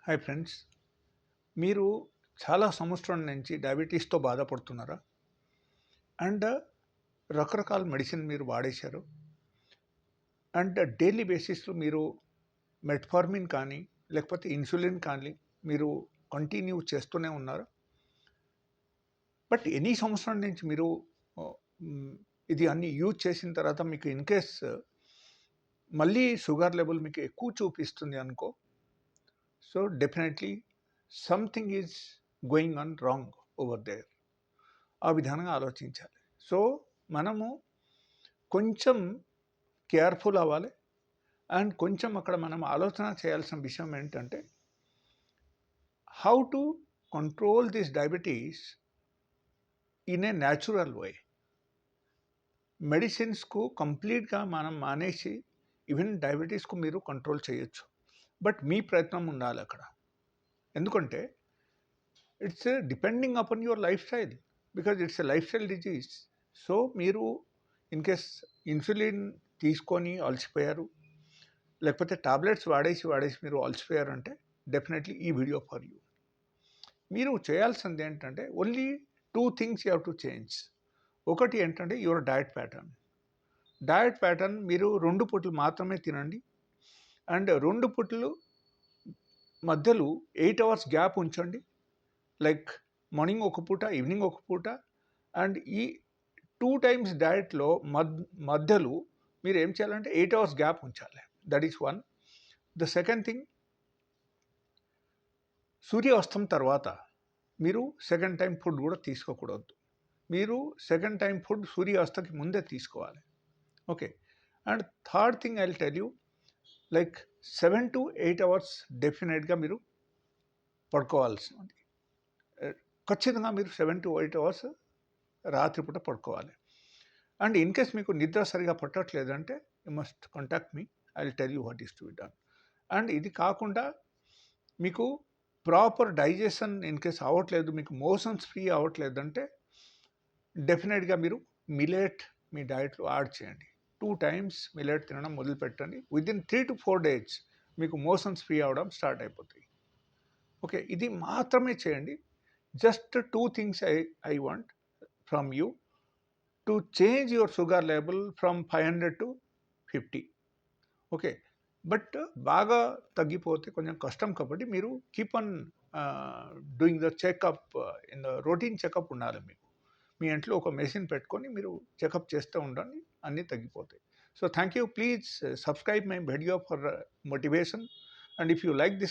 Hi friends, మీరు చాలా సంవత్సరం నుంచి డయాబెటీస్తో బాధపడుతున్నారా? అండ్ రకరకాల మెడిసిన్ మీరు వాడేశారు. అండ్ డైలీ బేసిస్లో మీరు మెట్ఫార్మిన్ కానీ, లేకపోతే ఇన్సులిన్ కానీ మీరు కంటిన్యూ చేస్తూనే ఉన్నారు. బట్ ఎన్ని సంవత్సరం నుంచి మీరు ఆహ్, హ్మ్, ఇది అన్నీ యూజ్ చేసిన తర్వాత మీకు ఇన్‌కేస్ మళ్ళీ షుగర్ లెవెల్ మీకు ఎక్కువ చూపిస్తుంది అనుకో, so definitely something is going on wrong over there. ఆ విధానంగా ఆలోచించాలి. సో, మనము కొంచెం కేర్‌ఫుల్ అవ్వాలి. అండ్ కొంచెం అక్కడ మనం ఆలోచన చేయాల్సిన విషయం ఏంటంటే, how to control this diabetes in a natural way. మెడిసిన్స్‌కు కంప్లీట్‌గా మనం మానేసి ఈవెన్ డయాబెటీస్‌కు మీరు కంట్రోల్ చేయొచ్చు. బట్ మీ ప్రయత్నం ఉండాలక్కడ. ఎందుకంటే it's depending upon your life style. Because it's a life style disease. So, మీరు ఇన్‌కేస్ ఇన్సులిన్ తీసుకొని అలసిపోయారు, లేకపోతే టాబ్లెట్స్ వాడేసి మీరు అలసిపోయారంటే డెఫినెట్లీ ఈ వీడియో ఫర్ యూ. మీరు చేయాల్సింది ఏంటంటే only 2 things you have to change. ఒకటి ఏంటంటే your diet pattern. Diet pattern మీరు 2 పూటలు మాత్రమే తినండి. అండ్ 2 పూటలు మధ్యలో 8 అవర్స్ గ్యాప్ ఉంచండి. లైక్ మార్నింగ్ ఒక పూట, ఈవినింగ్ ఒక పూట. అండ్ ఈ 2 టైమ్స్ డయట్‌లో మధ్యలో మీరు ఏం చేయాలంటే 8 అవర్స్ గ్యాప్ ఉంచాలి. That is one. The second thing, సూర్యాస్తం తర్వాత మీరు సెకండ్ టైం ఫుడ్ కూడా తీసుకోకూడదు. మీరు సెకండ్ టైం ఫుడ్ సూర్యాస్తకి ముందే తీసుకోవాలి. Okay. And third thing I will tell you, like 7 to 8 hours డెఫినెట్‌గా మీరు పడుకోవాల్సింది. ఖచ్చితంగా మీరు 7 to 8 అవర్స్ రాత్రిపూట పడుకోవాలి. అండ్ ఇన్ కేస్ మీకు నిద్ర సరిగా పట్టట్లేదంటే you must contact me. I will tell you what is to be done. And ఇది కాకుండా మీకు ప్రాపర్ డైజెషన్ ఇన్ కేస్ అవ్వట్లేదు, మీకు మోషన్స్ ఫ్రీ అవ్వట్లేదంటే డెఫినెట్‌గా మీరు మిల్లెట్ మీ డయట్‌లో యాడ్ చేయండి. 2 టైమ్స్ మిల్లెట్ తినడం మొదలుపెట్టండి. వితిన్ 3 to 4 డేస్ మీకు మోషన్స్ ఫ్రీ అవ్వడం స్టార్ట్ అయిపోతాయి. ఓకే. ఇది మాత్రమే చేయండి. Just 2 things I want from you to change your sugar level from 500 to 50. Okay. But బాగా తగ్గిపోతే కొంచెం కష్టం కాబట్టి మీరు keep on doing the checkup. In the routine checkup ఉండాలి మీకు. మీ ఇంట్లో ఒక మెషిన్ పెట్టుకొని మీరు చెకప్ చేస్తూ ఉండండి, అన్నీ తగ్గిపోతాయి. So thank you. Please subscribe my video for motivation. And if you like this